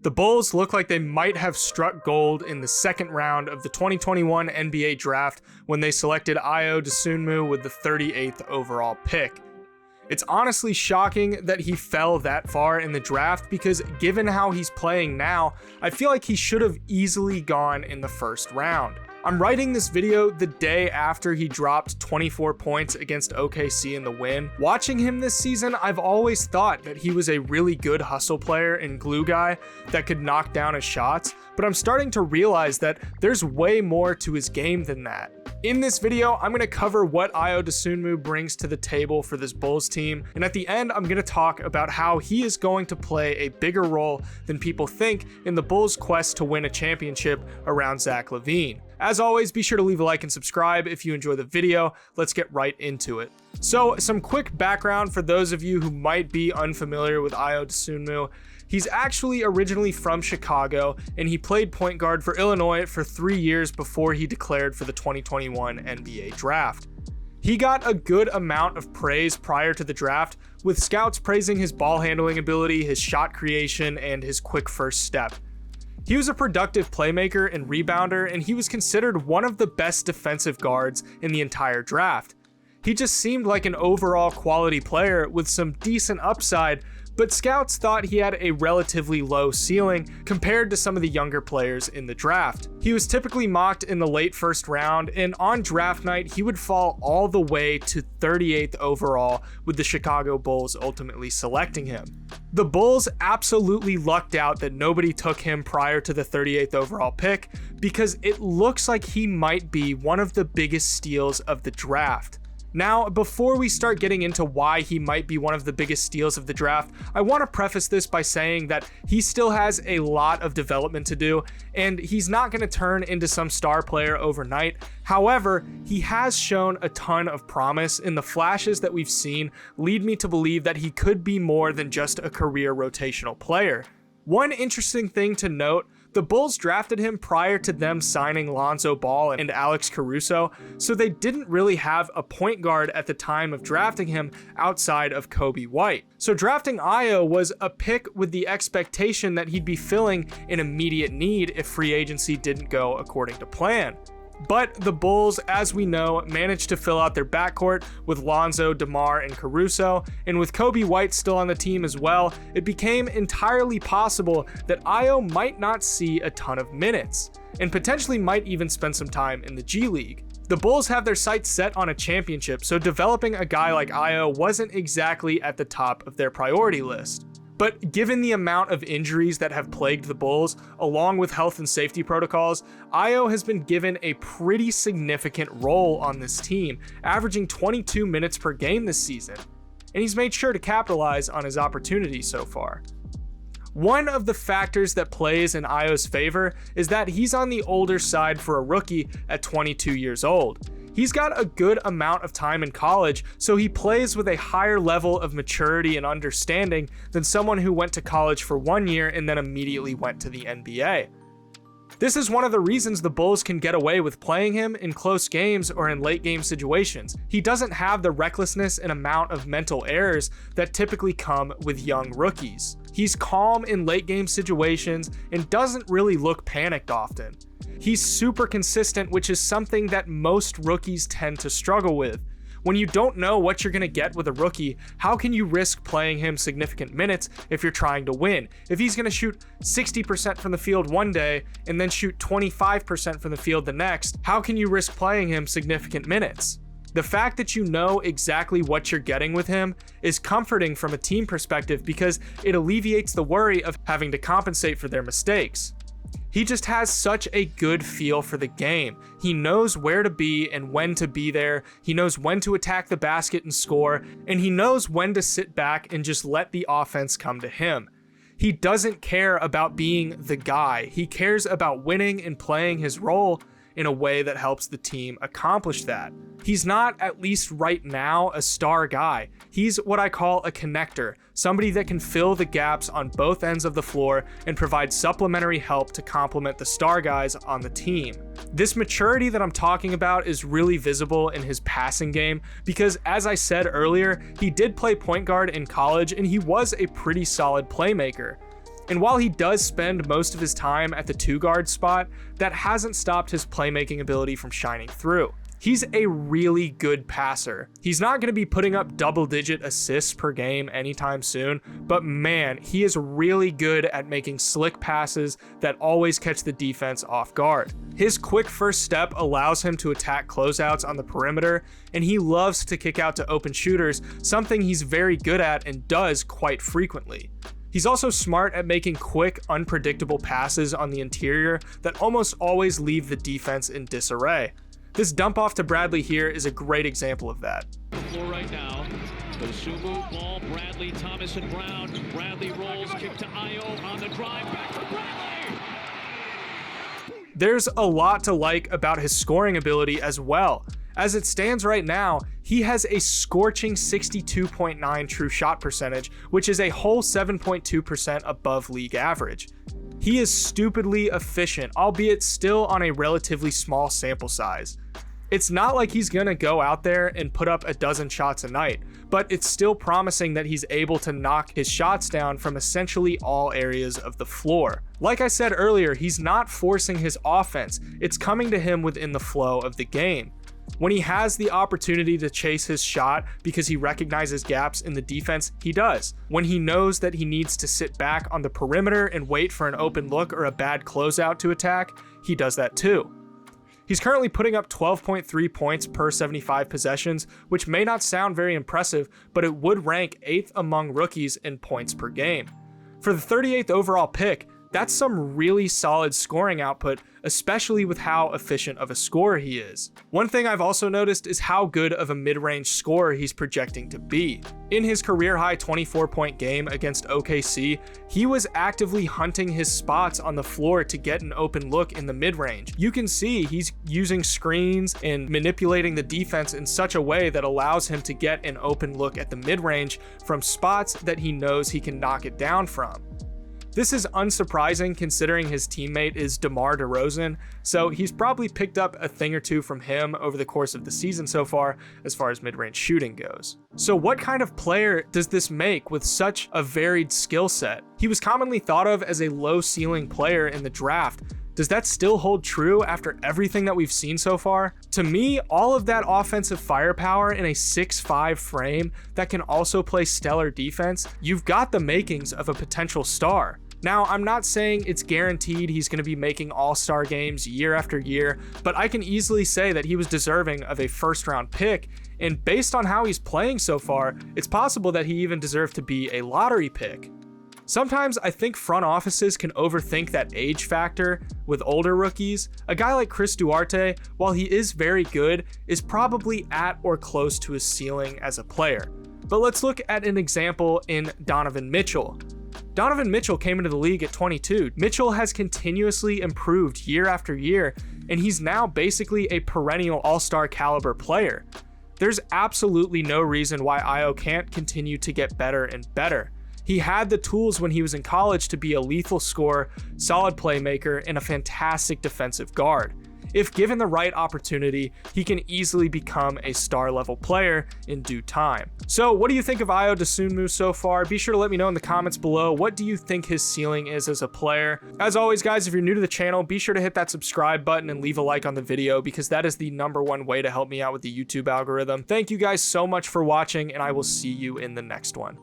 The Bulls look like they might have struck gold in the second round of the 2021 NBA draft when they selected Ayo Dosunmu with the 38th overall pick. It's honestly shocking that he fell that far in the draft because given how he's playing now, I feel like he should have easily gone in the first round. I'm writing this video the day after he dropped 24 points against OKC in the win. Watching him this season, I've always thought that he was a really good hustle player and glue guy that could knock down his shots, but I'm starting to realize that there's way more to his game than that. In this video, I'm going to cover what Ayo Dosunmu brings to the table for this Bulls team, and at the end, I'm going to talk about how he is going to play a bigger role than people think in the Bulls' quest to win a championship around Zach Lavine. As always, be sure to leave a like and subscribe if you enjoy the video. Let's get right into it. So, some quick background for those of you who might be unfamiliar with Ayo Dosunmu. He's actually originally from Chicago, and he played point guard for Illinois for 3 years before he declared for the 2021 NBA draft. He got a good amount of praise prior to the draft, with scouts praising his ball handling ability, his shot creation, and his quick first step. He was a productive playmaker and rebounder, and he was considered one of the best defensive guards in the entire draft. He just seemed like an overall quality player with some decent upside, but scouts thought he had a relatively low ceiling compared to some of the younger players in the draft. He was typically mocked in the late first round, and on draft night, he would fall all the way to 38th overall, with the Chicago Bulls ultimately selecting him. The Bulls absolutely lucked out that nobody took him prior to the 38th overall pick, because it looks like he might be one of the biggest steals of the draft. Now, before we start getting into why he might be one of the biggest steals of the draft, I want to preface this by saying that he still has a lot of development to do, and he's not going to turn into some star player overnight. However, he has shown a ton of promise, and the flashes that we've seen lead me to believe that he could be more than just a career rotational player. One interesting thing to note, the Bulls drafted him prior to them signing Lonzo Ball and Alex Caruso, so they didn't really have a point guard at the time of drafting him outside of Coby White. So drafting Ayo was a pick with the expectation that he'd be filling an immediate need if free agency didn't go according to plan. But the Bulls, as we know, managed to fill out their backcourt with Lonzo, DeMar, and Caruso, and with Coby White still on the team as well, it became entirely possible that Ayo might not see a ton of minutes, and potentially might even spend some time in the G League. The Bulls have their sights set on a championship, so developing a guy like Ayo wasn't exactly at the top of their priority list. But given the amount of injuries that have plagued the Bulls, along with health and safety protocols, Ayo has been given a pretty significant role on this team, averaging 22 minutes per game this season, and he's made sure to capitalize on his opportunities so far. One of the factors that plays in Ayo's favor is that he's on the older side for a rookie at 22 years old. He's got a good amount of time in college, so he plays with a higher level of maturity and understanding than someone who went to college for 1 year and then immediately went to the NBA. This is one of the reasons the Bulls can get away with playing him in close games or in late game situations. He doesn't have the recklessness and amount of mental errors that typically come with young rookies. He's calm in late game situations and doesn't really look panicked often. He's super consistent, which is something that most rookies tend to struggle with. When you don't know what you're going to get with a rookie, how can you risk playing him significant minutes if you're trying to win? If he's going to shoot 60% from the field one day and then shoot 25% from the field the next, how can you risk playing him significant minutes? The fact that you know exactly what you're getting with him is comforting from a team perspective because it alleviates the worry of having to compensate for their mistakes. He just has such a good feel for the game. He knows where to be and when to be there. He knows when to attack the basket and score, and he knows when to sit back and just let the offense come to him. He doesn't care about being the guy. He cares about winning and playing his role in a way that helps the team accomplish that. He's not, at least right now, a star guy. He's what I call a connector, somebody that can fill the gaps on both ends of the floor and provide supplementary help to complement the star guys on the team. This maturity that I'm talking about is really visible in his passing game because, as I said earlier, he did play point guard in college and he was a pretty solid playmaker. And while he does spend most of his time at the 2-guard spot, that hasn't stopped his playmaking ability from shining through. He's a really good passer. He's not going to be putting up double-digit assists per game anytime soon, but man, he is really good at making slick passes that always catch the defense off guard. His quick first step allows him to attack closeouts on the perimeter, and he loves to kick out to open shooters, something he's very good at and does quite frequently. He's also smart at making quick, unpredictable passes on the interior that almost always leave the defense in disarray. This dump off to Bradley here is a great example of that. Floor right now. Dosunmu, Ball, Bradley, Thomas, and Brown. Bradley rolls, kick to Ayo on the drive, back for Bradley! There's a lot to like about his scoring ability as well. As it stands right now, he has a scorching 62.9 true shot percentage, which is a whole 7.2% above league average. He is stupidly efficient, albeit still on a relatively small sample size. It's not like he's gonna go out there and put up a dozen shots a night, but it's still promising that he's able to knock his shots down from essentially all areas of the floor. Like I said earlier, he's not forcing his offense, it's coming to him within the flow of the game. When he has the opportunity to chase his shot because he recognizes gaps in the defense, he does. When he knows that he needs to sit back on the perimeter and wait for an open look or a bad closeout to attack, he does that too. He's currently putting up 12.3 points per 75 possessions, which may not sound very impressive, but it would rank 8th among rookies in points per game. For the 38th overall pick, that's some really solid scoring output, especially with how efficient of a scorer he is. One thing I've also noticed is how good of a mid-range scorer he's projecting to be. In his career-high 24-point game against OKC, he was actively hunting his spots on the floor to get an open look in the mid-range. You can see he's using screens and manipulating the defense in such a way that allows him to get an open look at the mid-range from spots that he knows he can knock it down from. This is unsurprising considering his teammate is DeMar DeRozan, so he's probably picked up a thing or two from him over the course of the season so far as mid-range shooting goes. So what kind of player does this make with such a varied skill set? He was commonly thought of as a low-ceiling player in the draft. Does that still hold true after everything that we've seen so far? To me, all of that offensive firepower in a 6'5" frame that can also play stellar defense, you've got the makings of a potential star. Now, I'm not saying it's guaranteed he's going to be making all-star games year after year, but I can easily say that he was deserving of a first-round pick, and based on how he's playing so far, it's possible that he even deserved to be a lottery pick. Sometimes I think front offices can overthink that age factor with older rookies. A guy like Chris Duarte, while he is very good, is probably at or close to his ceiling as a player. But let's look at an example in Donovan Mitchell. Donovan Mitchell came into the league at 22. Mitchell has continuously improved year after year, and he's now basically a perennial all-star caliber player. There's absolutely no reason why Ayo can't continue to get better and better. He had the tools when he was in college to be a lethal scorer, solid playmaker, and a fantastic defensive guard. If given the right opportunity, he can easily become a star-level player in due time. So what do you think of Ayo Dosunmu so far? Be sure to let me know in the comments below. What do you think his ceiling is as a player? As always, guys, if you're new to the channel, be sure to hit that subscribe button and leave a like on the video because that is the #1 way to help me out with the YouTube algorithm. Thank you guys so much for watching, and I will see you in the next one.